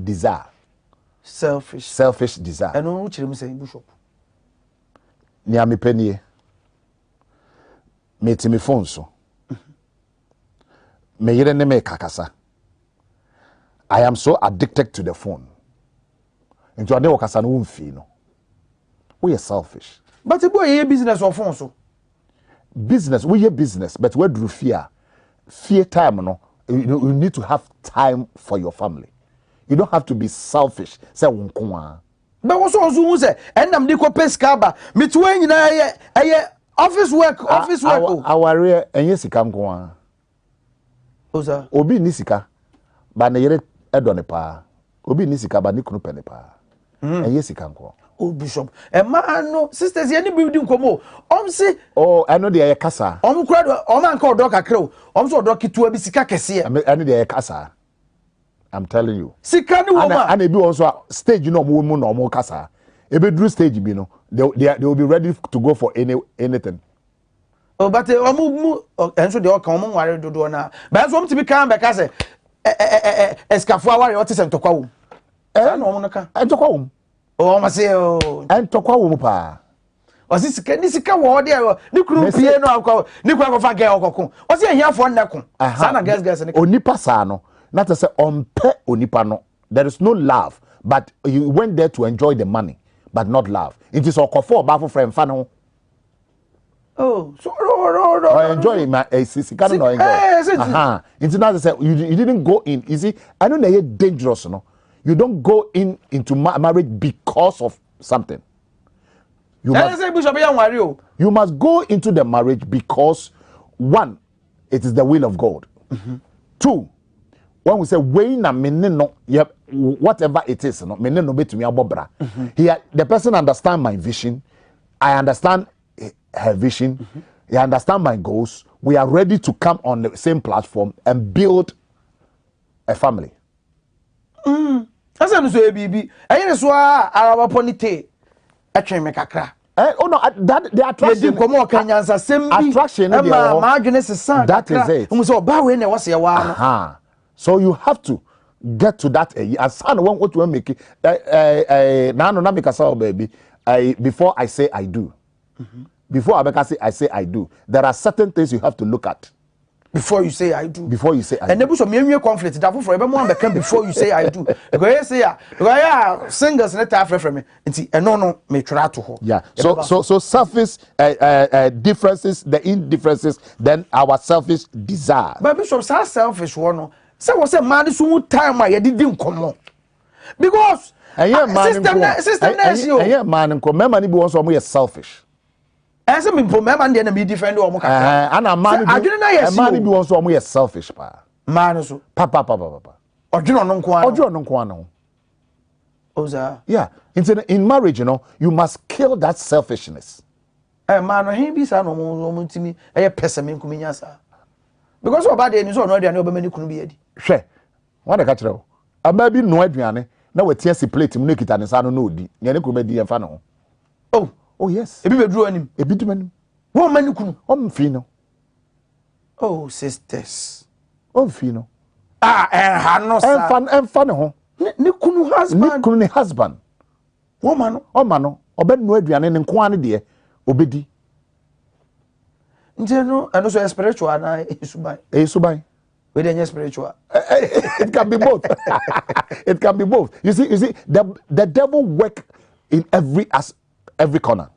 desire. Selfish desire. I know what you say, Bishop. Near me penny. Meti me phone so. Me yere ne me kakasa. I am so addicted to the phone. Into ade okasa no womfi no. We are selfish. But boy ye business of phone so. Business, we are business, but we do fear. Fear time no. You need to have time for your family. You don't have to be selfish. Say wonko. But also who say enam de ko peskaba mitwe nyina eye office work. Our enye sika nko a. Oza. Obi ni sika ba na yere edone pa. Obi ni sika ba ni kunu pene pa. Enye sika nko. Oh bishop. No sisters ye ni building komo. Say oh I know dey kasa. Kura do anka odo kakra o. So odo kitua bi sika kese. I know dey kasa. I'm telling you. Sika ni woman. And ebi also stage no mo no mo kasa. Ebe drew stage bi no. They will be ready to go for anything. Oh but enso dey o kan mo nware dodo na. Ba so mo ti bi kan be ka say escafo aware o ti se ntokwa wo. Na no mo no ka. Ntokwa wo. Oh ma say oh. Ntokwa wo pa. Osi sika wo de ni kuru pie no akwa ni kwa fa girl okoko. Osi ehiafo nneko. Sa na girls ne. Onipa sa no. Not to say ompe onipa no. There is no love, but you went there to enjoy the money, but not love. It is okofo ba for friend fa no. Oh, so no. Enjoy my sika no enjoy. It's not to say you didn't go in. You see, I know they are dangerous, no. You don't go into marriage because of something. You must go into the marriage because one, it is the will of God. Two, when we say na menino, whatever it is, no menino betumi abobra. Here, the person understand my vision. I understand her vision. He understand my goals. We are ready to come on the same platform and build a family. Asa no so bibi. Ayi so araba ponite. Atwen me kakra. Oh no, that the attraction. Attraction. That is it. So you have to get to that. As I want what you make it. Now no make a baby. Before I say I do. Before I say I do. There are certain things you have to look at. Before you say I do. Before you say I do. And never so me conflict. That for everyone become before you say I do. Because say singers net after from me. No me try to ho. Yeah. So surface differences, the indifferences, then our selfish desire. But Bishop so selfish one. Say was a man so time I didn't come. Because system man ko me man bi won so mo selfish. As a people, man, they be defend or more. And a man, man, be also more selfish, pa. Man, so papa. Or do not know quite. Or do not know. Oza. Yeah. In marriage, you know, you must kill that selfishness. Man, he be son or to me, a pessimist communiasa. Because of bad news or no, there are no many couldn't be. She, what a catcher. I may be no Adriane. Now a tears plate to make it and it's no di. Yannick be the infano. Oh yes. Ebi bedru anim. Ebi dumanu. Wo mani kunu. Omfino. Oh sisters. Omfino. No sa. Enfan ho. Ne kunu husband. Ne kunu ne husband. Wo mano. O mano. Obednu aduane ne nko ane de obedi. Nteno eno so spiritual na esuban. Esuban. We dey spiritual. It can be both. It can be both. You see the devil work in every corner.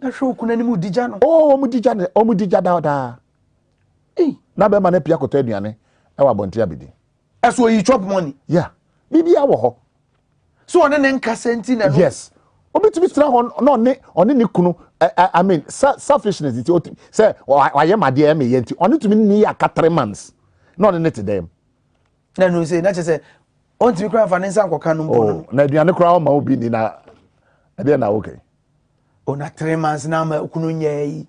Na show kuna ni mu dija no. Oh, mu dija da. Na be ma na pia koto aduane e wa bonte abedi. So you chop money. Yeah. Bibia wo ho. So on ne nkasenti na no. Yes. Obetumi tra ho no ne kunu I mean selfishness it say why ma de me yenti. Oni tumi ni aka 3 months. No ne to them. Na no say na say on tumi kra fa ne nsa nkoka no mbo no. Na aduane kra o ma obi ni na e dey na okay. Ona 3 months na ma kunu nyai.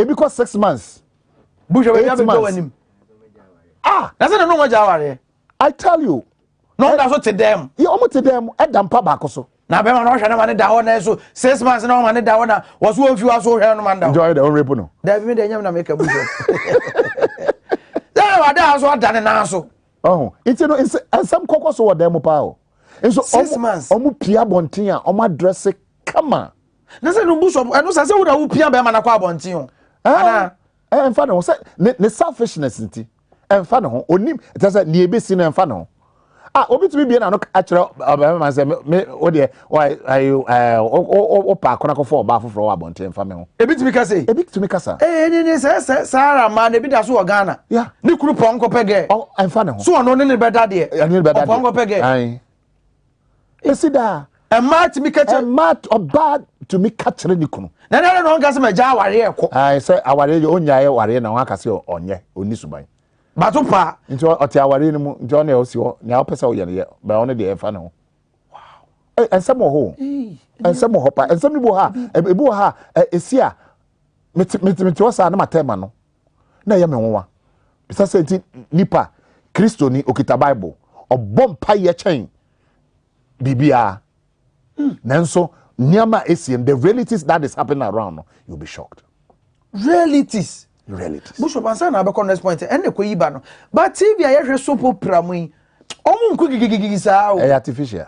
Because 6 months. Busha we have go anim. That's no mo jaware. I tell you. No that's what to them. You almost to them e dampa ba koso. Na be ma no hwe na ma ne da ho na so 6 months na ma ne da ho na was wo fi was wo hwe no ma da. Enjoy the own rape no. Da bi me de nyam na make busha. Da wa da so da na so. Oh, it's no and some kokoso wo dem pa o. And so 6 months. Omu pia bontin a omu address come on. Na say no bushop eno say wo da wo pia be ma na kwa bontin o. Ana emfa no say ne selfishness nti emfa no onim it say ne ebesi no emfa no obi to be na no actually man say me o de why o pa kona ko for ba foforo wa bonten fa me ho ebi to be ka say ebi to me kasa ni Sara man ebi da so Ghana yeah ni kuru ponko pege oh emfa ne ho so ono ne beda de ni beda de ponko pege ai esida mat mi ka che mat oba to me catch ni kunu na no ga se ma ja aware e ko ai say aware yo onyaye ware na ho aka se onye oni suban batu pa nti oti aware ni mu nti ona o si ho na o pese o ye ba ona de emfa ne ho wow ensem ho ensem ho pa ensem ni bo ha ebu ha esia meti wasa na matema no na ye me nwa bisa se nti nipa Kristo ni okita Bible obom pa ye chen bibia nanso niama esiem the realities that is happening around no you'll be shocked realities Bishop answer na be next point ene ko yiba no but TV ayehwe soap opera mu yi omu nku gigigigi saa o artificial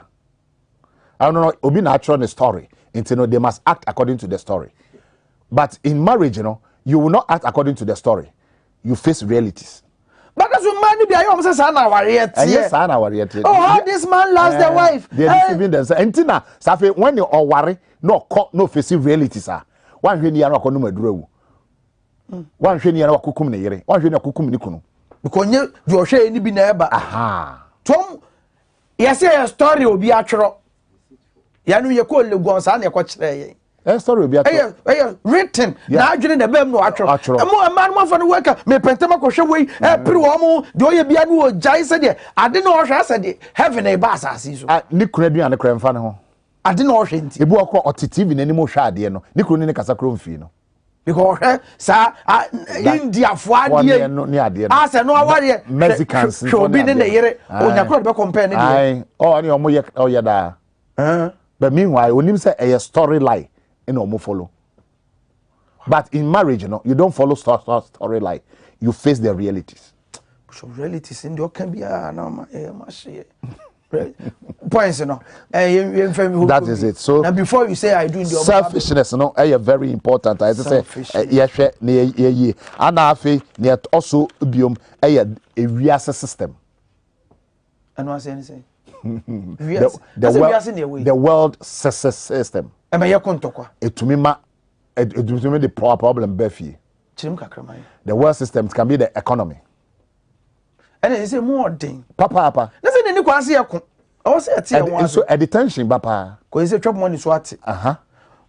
I don't know obi natural story into no they must act according to the story but in marriage you will not act according to the story you face realities because man bi ayo say sa na ware tie yes na ware tie oh how this man lost the wife they deceiving themselves entina safe when you oware no face realities one hwe ni ya no akono madurawu one hwe ni ya no akokum ne yere one hwe ni akokum ni kunu because nye di ohwe ni bi na eba aha tom yes a story obi atwero ya no ye ko legon sa na ye ko kire ye story obi atwero written na adwene na bam no atwero mo man mo fa no work me pentema ko hwe we piri wo mo de oye bia no jai se de ade na ohwe ase de heaven e ba asase so ni kunu adua ne kra mfa ne ho ade na ohwe nti ebu akọ oti TV na ni mo hwa ade no ni kunu ni kasa kro mfi no because sa India fo ade ni ade no ase no aware Mexicans so bi ne yere onyakro be compare ne de ai oh ni omo ye oye da but meanwhile onim say a story line in omo follow but in marriage you don't follow story line you face the realities so realities in the can be na ma share points that is it so now before you say I do in the selfishness very important I say yehwe na ye ana afi na also biom ewiase system and what say the world system ye kontokwa etumi ma etumi the problem befi chirim kakramai the world system can be the economy and they say more thing papa na say ni kwase ye ko o say tie won so a detention papa ko say chop money so ate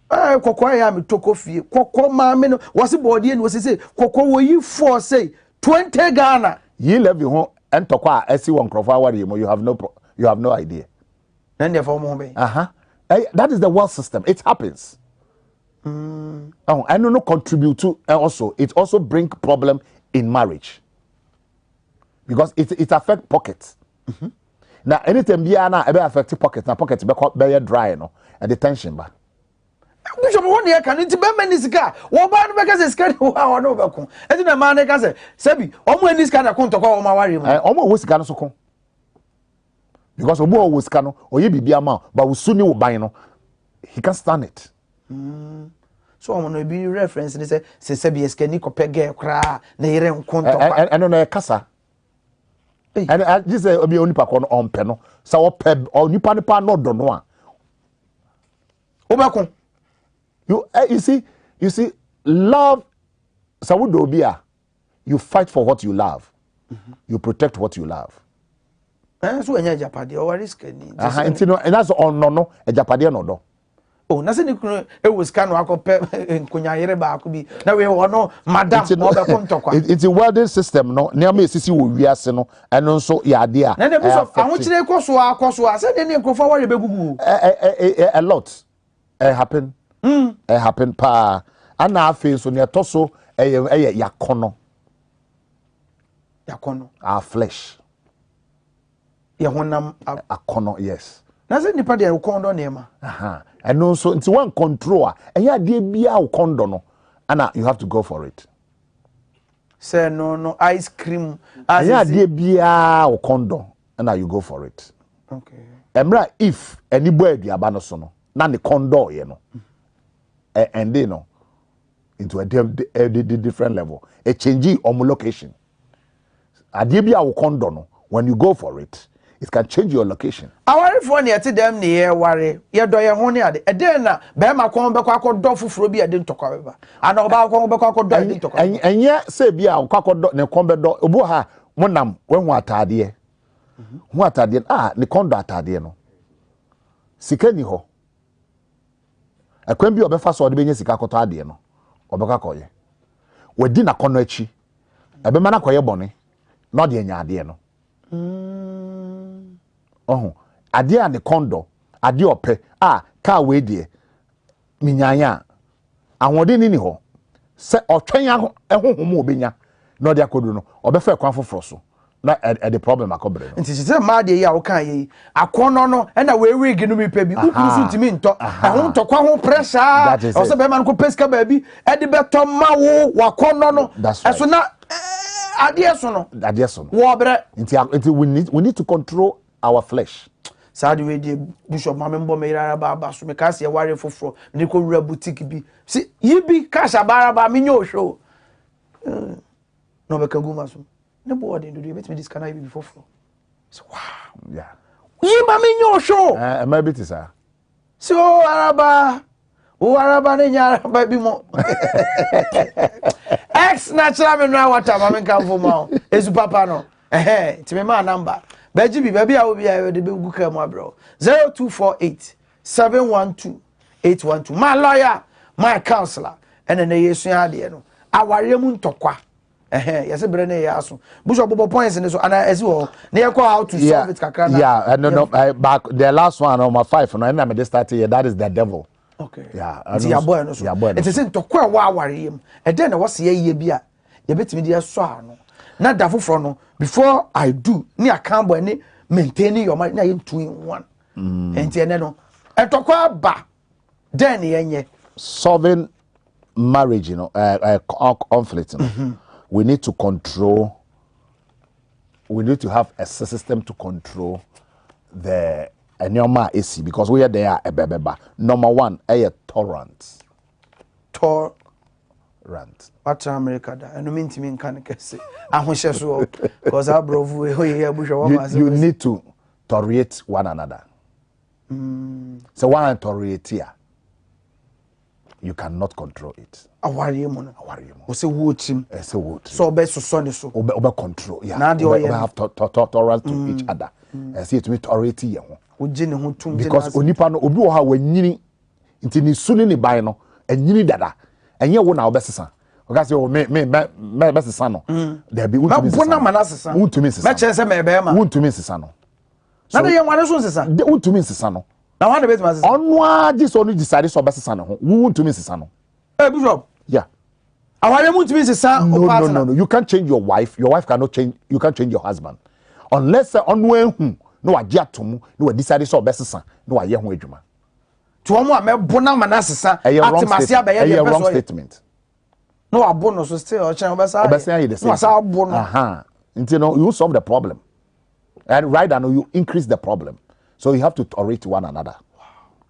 kokko ya me toko fie kokko ma me no wose body ni wose say kokko wo yi for say 20 Ghana yi level ho entoko a esi won krofo aware you have no idea then therefore mo be that is the world system it happens I no contribute to also it also bring problem in marriage because it affect pockets now anytime bia na e be affect pocket na pocket be dry no and the tension ba Bishop won here kan nti be mani sika wo ba no be ka se sika ni wa no be ko enti na ma na ka se sebi omo ani sika na kontoko o ma ware mu omo wo sika no so ko because omo wo sika no oye bibia ma ba wo su ni wo ban no he can stand it so omo no be reference ni say sebi sika ni ko pege kra na yere nkontoko eno na kasa and I just say obi onipa ko no on pe no sa wo pe onipa nipa no do no a obekun you see love sawudo obi a you fight for what you love you protect what you love so enya japade o risk ni enti no and that's on no japade no do oh na se ni kunu e wo sika no akopɛ nkonya yere ba ko bi na we wo no madam obekun tokwa it's a welding system no na ma esisi wo wiase no ɛno nso ya ade a na de biso ahokyere koso a se de ne nkrofo ware begugu a lot happen happen pa ana afi so ne toso yakono our flesh ye honam akono yes na se nipa de kondo nema ɛno so nti one control a ɛyɛ ade bia wo kondo no ana you have to go for it say no ice cream as ɛyɛ ade bia wo kondo ana you go for it okay emra if any boy aduaba no so no na ne kondo ye no and they know into a different level a change on location ade bia wo kondo no when you go for it it can change your location. Awari for ne ate dem ne ye ware ye do ye ho ne ade eden na be ma kon be kwa do fufuro bi ade ntokwa beba ana oba kon be kwa do ade ntokwa enye se bia kwa do ne kon be do obo ha monam wenhu atade hu atade ne kon do atade no sika ni ho akwan bi obefa so de benya sika koto ade no obeka koye wadi na kono achi ebe mana koye bone no de nya ade no ade a ne kondo ade ope ka we de minyanya awode ni ho se otwen ahohom obenya no de akodu no obefa kwan foforo so na the problem akobre no nti se ma de ya wo kan yi akono no na we wig no mi pa bi ukuru so ntimi nto ho ntokwa ho pressure o se be man ko peska ba bi e de beto ma wo wakono no eso na ade so no wo bre nti we need to control our flesh. Saudi we dey bishop mamembo me rara ba so me kase ware foforo me ko wura boutique bi si yibi kasha baraba me nyo show no be kaguma so ne bo dey do bet me this can I be foforo so wow yeah yiba me nyo show maybe it is so araba ne nyaraba bi mo ex natural me no water ma me kan fo ma ezu papa no ti me ma number Beji bi baby a obi a de be guka mu abro 0248 712 812 my lawyer my counselor ene na yesu ade no aware mu ntokwa yese bre na ya aso buso bobo points ne so ana ezi wo na ye call how to solve it kakra na no back the last one on my 5 no na me dey start here that is the devil. Okay yeah ti ya boy no so it is ntokwa wa aware yem e den na wo se ye bi a ye betimi de so ano na da foforo no before I do ni akambo ni maintaining your mind na you 2 in 1 enti ene no etokwa ba then yenye solving marriage conflict we need to control, we need to have a system to control the normal AC because we are there a bebeba. Number one, a torrent. Torrent. What America da? I don't mean to mean can say. I want to because I bro you need to tolerate one another. So one tolerate here. You cannot control it. Awari mo. O se watch him. Se watch. So be so so. Obe control. Yeah. We have tolerance to each other. See it to be tolerate here. Because onipa no obi wo ha wanyini nti ni suni ni ban no anyini dada. Enye wo na obesesa. Oga say o me besesa no. There be untumi sesa. Bona manasesa. Untumi sesa. Me chere se me be ma. Untumi sesa no. Na de ye wane so sesa. Untumi sesa no. Na wane bet ma sesa. Onu agi so no decide so besesa no ho. Untumi sesa no. Bishop. Yeah. Awale untumi sesa o partner. No. You can't change your wife. Your wife cannot change. You can't change your husband. Unless onu ehun no wagi atomu no decide so besesa no aye ho adwuma. To omo a me bona manasesa atimase abaye de wrong statement. No abono so still o chen obesa. Obesa you the same. No asa abono. You know you solve the problem. And right now you increase the problem. So you have to tolerate one another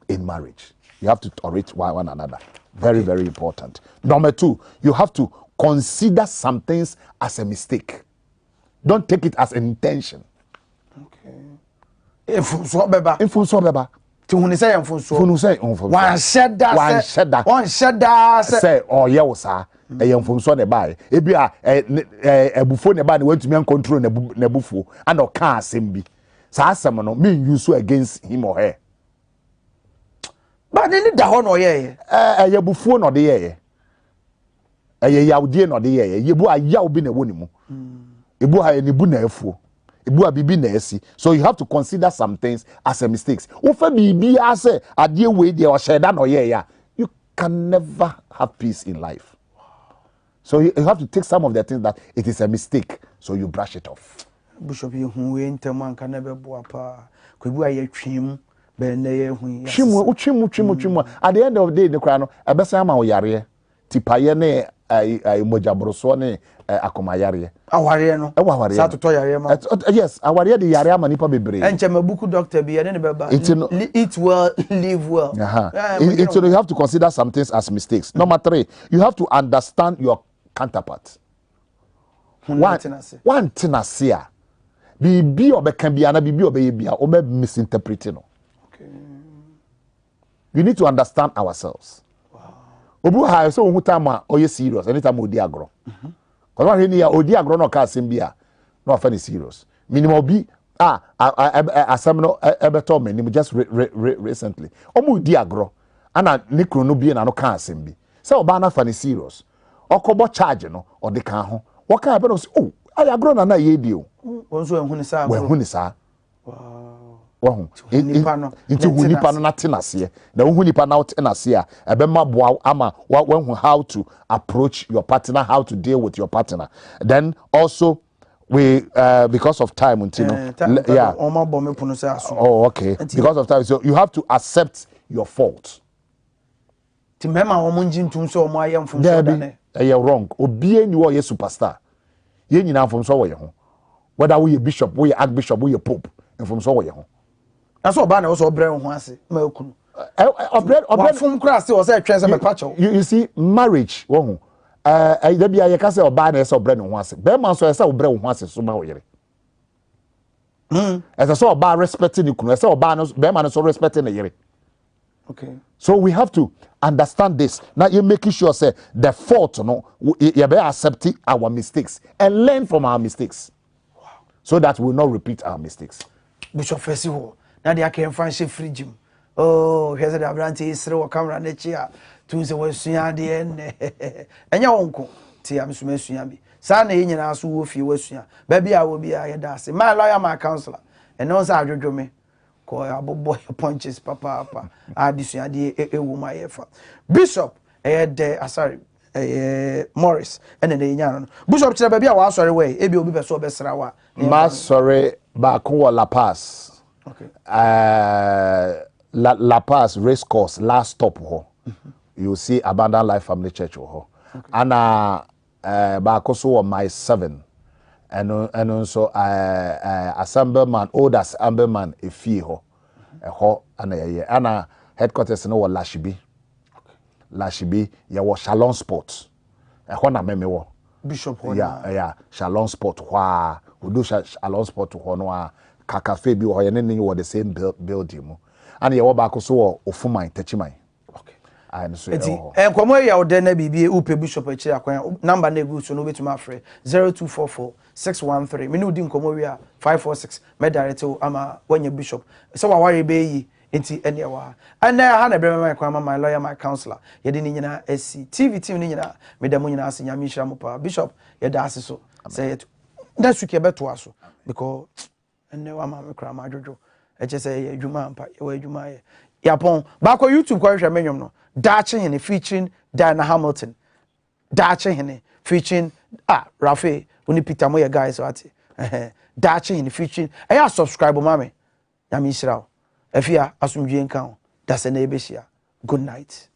in marriage. You have to tolerate one another. Very, very important. Number two, you have to consider some things as a mistake. Don't take it as an intention. Okay. Infunso beba. Ti huni say infunso. Huni say infunso. One shed that. Say oh yeah osa. E infunso ne bai. Ebi a ebufo ne bai ne wantumi control ne bufo and o ka asem bi. Sa asem no me use against him or her. But ni da ho no ye bufuo no de ye yawde no de ye yebu ayaw bi na woni mu ebu ha ni bu na afuo ebu abibi na asi. So you have to consider some things as a mistakes. Ofa bibi ase ade we de o sheda no ye ya, you can never have peace in life. So you have to take some of the things that it is a mistake, so you brush it off. Bishop you hu we nteman kan be bo apa ko ebu aye twim chimu. At the end of the day, the crown, a best ama yare, tipayene, a mojabroso ne akomayare. Aware no. Sato to yare ma. Yes, aware the yare ma nipa bebre. Enche mabuku doctor bi ene beba. Eat well, live well. So you have to consider some things as mistakes. Number 3, you have to understand your counterpart. One tenasia. bibi obeka bia na bibi obeye bia obe misinterpret no. Okay. We need to understand ourselves. Wow. Obu ha so hu time oye serious anytime odi agro. Because one here odi agro no ka asem bia no afani serious. Minimum bi asem no ebeto me ni just recently. Omu odi agro ana ne kro no bi na no ka asem bi. Say oba na afani serious. Okobo charge no odi kan ho. Waka ebe no say oh I agro na ye di o. Wonso ehun ni sa. We ehun ni sa. Wow. Wahu. Into hunipa no na tenase. Na hunipa na tenase a ebe maboa ama when how to approach your partner, how to deal with your partner. Then also we because of time until yeah. Oh okay. Because of time so you have to accept your fault. Timema omunjintum so omo ayem fun so dane. You're wrong. Obie ni wo ye superstar. Ye nyina fun so wo ye ho. Whether we bishop, we archbishop, we pope, fun so wo ye ho. That's what Bana also bread on ase. You see, marriage, there be a case of Bana or bread on once. Bearman so I saw bread on once, so now. As I saw bar respecting you, I saw Bearman so respecting a year. Okay. So we have to understand this. Now you're making sure say the fault, no, you better accept our mistakes and learn from our mistakes. Wow. So that we will not repeat our mistakes. Bishop Festival. Na dia kan fan she fridge mu oh hweze da brante isre wo camera na chi a tun se wasua de ne enya wonko ti am so masua bi sa na yenyina so wo fie wasua ba bia wo bia ye da se my lawyer my counselor and no sa adwodwo me ko abobo punches papa adisua de ewu ma ye fa bishop de asari Morris and then the Bishop Chile baby wa sorry way e bi obi be so be sra wa ma sorry ba ko La Paz. Okay. La Paz race course last stop ho. You see Abundant Life Family Church ho. Okay. And back also on my 7 and also assemblyman old assemblyman e fee ho. Ho and headquarters no Lashibi. Okay. Lashibi ya was Shalom Sports. Ho na meme wo. Bishop ho. Yeah, Shalom Sport ho. We do Shalom Sport ho no Kakafe bi wo ye ne wo the same building mu and ye wo ba ko so ofuman tachiman. Okay. And so enkomo ya wo de na bibie upe bishop achi akwan number na egu so no betuma afre 0244 613 me no di nkomo wi a 546 me direct ama wanya bishop so wa ware be yi enti ene wa and ha na brema my kwama my lawyer my counselor ye de ni nyina SC TV team ni nyina me da mo nyina ase nyame hira mo pa bishop ye da ase so say that suke beto aso because and no ama me kra ma dwojo e che say adwuma ampa e wa adwuma ye yapon ba ko YouTube ko hwehwe menwom no Dache Hene featuring Diana Hamilton Dache Hene featuring Rafe uni Peter Moya guys what Dache Hene featuring e subscribe mama nyame hira o afia asomdwe nkan o da se na ebehia good night.